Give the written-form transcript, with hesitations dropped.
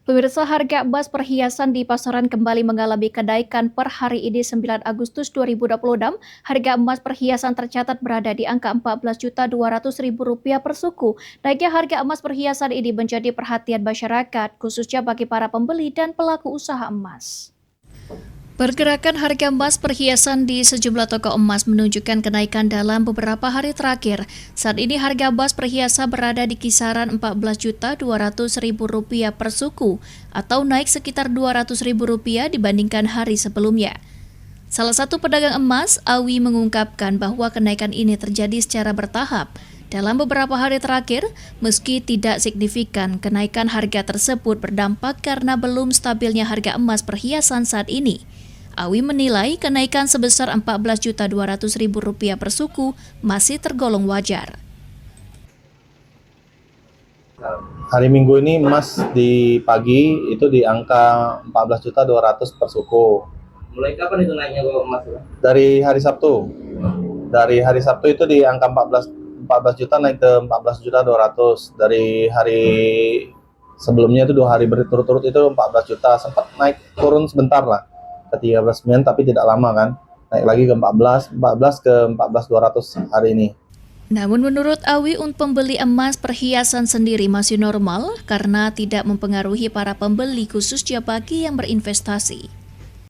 Pemirsa, harga emas perhiasan di pasaran kembali mengalami kenaikan per hari ini 9 Agustus 2026. Harga emas perhiasan tercatat berada di angka Rp14.200.000 per suku. Naiknya harga emas perhiasan ini menjadi perhatian masyarakat, khususnya bagi para pembeli dan pelaku usaha emas. Pergerakan harga emas perhiasan di sejumlah toko emas menunjukkan kenaikan dalam beberapa hari terakhir. Saat ini harga emas perhiasan berada di kisaran Rp14.200.000 per suku atau naik sekitar Rp200.000 dibandingkan hari sebelumnya. Salah satu pedagang emas, Awi, mengungkapkan bahwa kenaikan ini terjadi secara bertahap. Dalam beberapa hari terakhir, meski tidak signifikan, kenaikan harga tersebut berdampak karena belum stabilnya harga emas perhiasan saat ini. Awi menilai kenaikan sebesar Rp14.200.000 per suku masih tergolong wajar. Hari Minggu ini emas di pagi itu di angka 14.200.000 per suku. Mulai kapan itu naiknya kalau emas? Dari hari Sabtu. Dari hari Sabtu itu di angka 14 juta naik ke 14.200.000. Dari hari sebelumnya itu 2 hari berturut-turut itu 14 juta. Sempat naik turun sebentar lah ke 13.900 tapi tidak lama kan. Naik lagi ke 14 ke 14.200 hari ini. Namun menurut Awi, untuk pembeli emas perhiasan sendiri masih normal karena tidak mempengaruhi para pembeli khususnya bagi yang berinvestasi.